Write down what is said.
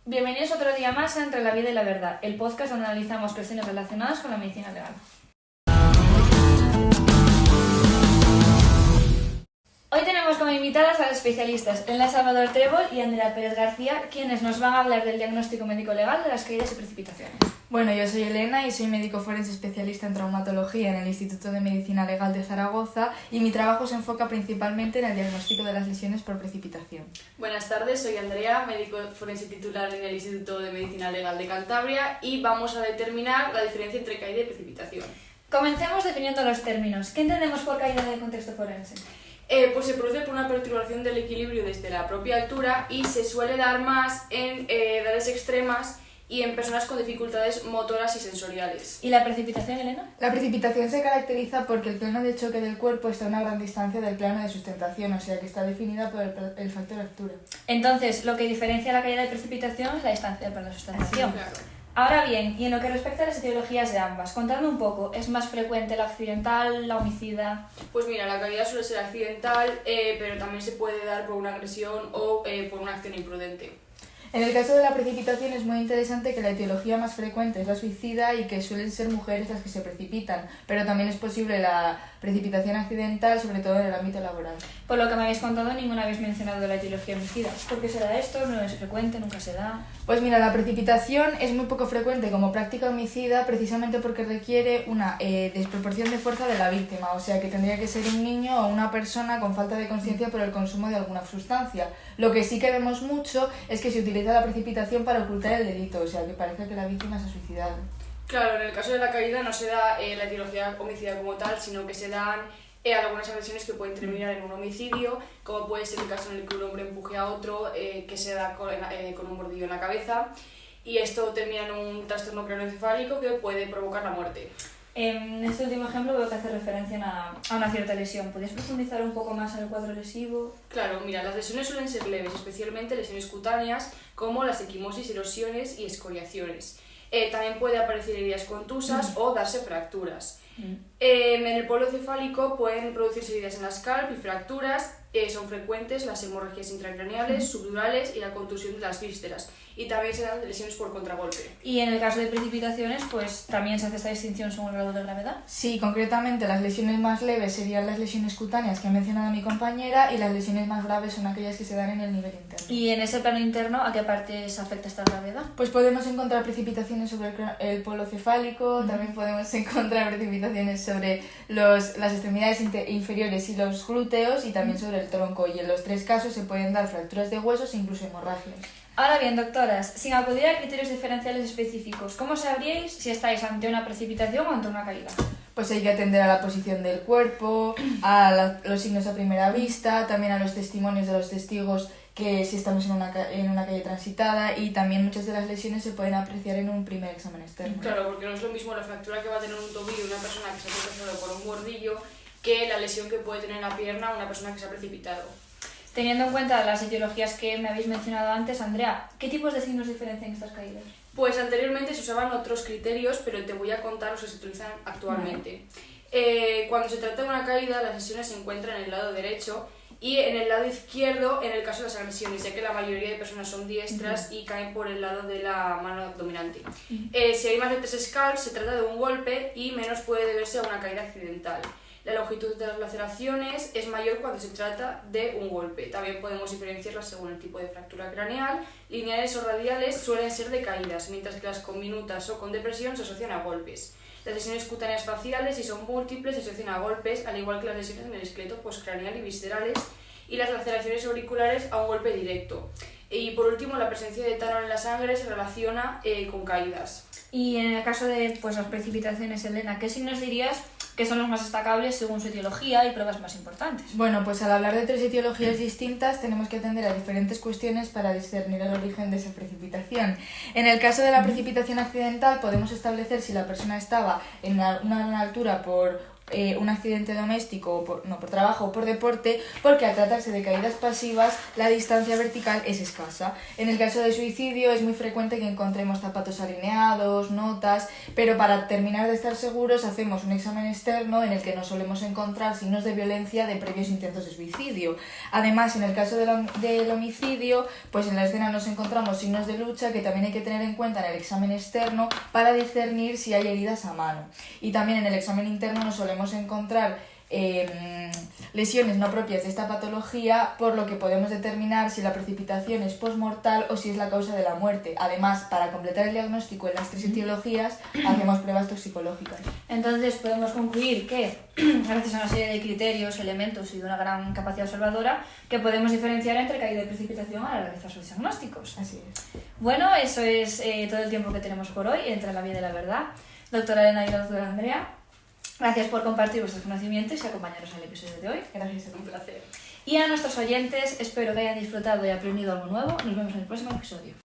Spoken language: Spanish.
Bienvenidos otro día más a Entre la Vida y la Verdad, el podcast donde analizamos cuestiones relacionadas con la medicina legal. Hoy tenemos como invitadas a las especialistas Elena Salvador Trébol y Andrea Pérez García, quienes nos van a hablar del diagnóstico médico-legal de las caídas y precipitaciones. Bueno, yo soy Elena y soy médico forense especialista en traumatología en el Instituto de Medicina Legal de Zaragoza y mi trabajo se enfoca principalmente en el diagnóstico de las lesiones por precipitación. Buenas tardes, soy Andrea, médico forense titular en el Instituto de Medicina Legal de Cantabria y vamos a determinar la diferencia entre caída y precipitación. Comencemos definiendo los términos. ¿Qué entendemos por caída en el contexto forense? Pues se produce por una perturbación del equilibrio desde la propia altura y se suele dar más en edades extremas y en personas con dificultades motoras y sensoriales. ¿Y la precipitación, Elena? La precipitación se caracteriza porque el plano de choque del cuerpo está a una gran distancia del plano de sustentación, o sea que está definida por el factor altura. Entonces, lo que diferencia la caída y precipitación es la distancia del plano de sustentación. Claro. Ahora bien, y en lo que respecta a las etiologías de ambas, contadme un poco, ¿es más frecuente la accidental, la homicida? Pues mira, la caída suele ser accidental, pero también se puede dar por una agresión o por una acción imprudente. En el caso de la precipitación es muy interesante que la etiología más frecuente es la suicida y que suelen ser mujeres las que se precipitan, pero también es posible la precipitación accidental, sobre todo en el ámbito laboral. Por lo que me habéis contado, ninguna habéis mencionado la etiología homicida. ¿Por qué se da esto? ¿No es frecuente? ¿Nunca se da? Pues mira, la precipitación es muy poco frecuente como práctica homicida precisamente porque requiere una desproporción de fuerza de la víctima, o sea que tendría que ser un niño o una persona con falta de conciencia por el consumo de alguna sustancia. Lo que sí que vemos mucho es que se utiliza la precipitación para ocultar el delito, o sea que parece que la víctima se ha suicidado. Claro, en el caso de la caída no se da la etiología homicida como tal, sino que se dan algunas agresiones que pueden terminar en un homicidio, como puede ser el caso en el que un hombre empuje a otro, que se da con un mordillo en la cabeza, y esto termina en un trastorno craneoencefálico que puede provocar la muerte. En este último ejemplo veo que hace referencia a una cierta lesión. ¿Podrías profundizar un poco más en el cuadro lesivo? Claro, mira, las lesiones suelen ser leves, especialmente lesiones cutáneas, como las equimosis, erosiones y escoriaciones. También puede aparecer heridas contusas o darse fracturas. En el polo cefálico pueden producirse heridas en la scalp y fracturas. Son frecuentes las hemorragias intracraneales, subdurales y la contusión de las vísceras. Y también se dan lesiones por contragolpe. Y en el caso de precipitaciones, pues también se hace esta distinción según el grado de gravedad. Sí, concretamente las lesiones más leves serían las lesiones cutáneas que ha mencionado mi compañera y las lesiones más graves son aquellas que se dan en el nivel interno. ¿Y en ese plano interno a qué partes afecta esta gravedad? Pues podemos encontrar precipitaciones sobre el polo cefálico, también podemos encontrar precipitaciones sobre las extremidades inferiores y los glúteos y también sobre el tronco, y en los tres casos se pueden dar fracturas de huesos e incluso hemorragias. Ahora bien, doctoras, sin acudir a criterios diferenciales específicos, ¿cómo sabríais si estáis ante una precipitación o ante una caída? Pues hay que atender a la posición del cuerpo, a los signos a primera vista, también a los testimonios de los testigos que si estamos en una calle transitada, y también muchas de las lesiones se pueden apreciar en un primer examen externo. Claro, porque no es lo mismo la fractura que va a tener un tobillo una persona que se ha tropezado por un mordillo que la lesión que puede tener en la pierna una persona que se ha precipitado. Teniendo en cuenta las etiologías que me habéis mencionado antes, Andrea, ¿qué tipos de signos diferencian estas caídas? Pues anteriormente se usaban otros criterios, pero te voy a contar los que se utilizan actualmente. Cuando se trata de una caída, las lesiones se encuentran en el lado derecho y en el lado izquierdo en el caso de las agresiones, ya que la mayoría de personas son diestras y caen por el lado de la mano dominante. Si hay más de 3 scalps, se trata de un golpe y menos puede deberse a una caída accidental. La longitud de las laceraciones es mayor cuando se trata de un golpe. También podemos diferenciarlas según el tipo de fractura craneal. Lineales o radiales suelen ser de caídas, mientras que las conminutas o con depresión se asocian a golpes. Las lesiones cutáneas faciales, si son múltiples, se asocian a golpes, al igual que las lesiones en el esqueleto postcraneal y viscerales, y las laceraciones auriculares a un golpe directo. Y por último, la presencia de etanol en la sangre se relaciona con caídas. Y en el caso de las precipitaciones, Elena, ¿qué signos dirías que son los más destacables según su etiología y pruebas más importantes? Bueno, pues al hablar de 3 etiologías distintas tenemos que atender a diferentes cuestiones para discernir el origen de esa precipitación. En el caso de la precipitación accidental podemos establecer si la persona estaba en una gran altura por un accidente doméstico por trabajo o por deporte, porque al tratarse de caídas pasivas la distancia vertical es escasa. En el caso de suicidio es muy frecuente que encontremos zapatos alineados, notas, pero para terminar de estar seguros hacemos un examen externo en el que no solemos encontrar signos de violencia de previos intentos de suicidio. Además, en el caso del homicidio, pues en la escena nos encontramos signos de lucha que también hay que tener en cuenta en el examen externo para discernir si hay heridas a mano. Y también en el examen interno nos solemos encontrar lesiones no propias de esta patología, por lo que podemos determinar si la precipitación es postmortal o si es la causa de la muerte. Además, para completar el diagnóstico en las 3 etiologías, hacemos pruebas toxicológicas. Entonces podemos concluir que, gracias a una serie de criterios, elementos y de una gran capacidad observadora, que podemos diferenciar entre caída y precipitación a la hora de realizar sus diagnósticos. Así es. Bueno, eso es todo el tiempo que tenemos por hoy, entre la vida y la verdad. Doctora Elena y la doctora Andrea, gracias por compartir vuestros conocimientos y acompañarnos en el episodio de hoy. Gracias a ti. Un placer. Y a nuestros oyentes, espero que hayan disfrutado y aprendido algo nuevo. Nos vemos en el próximo episodio.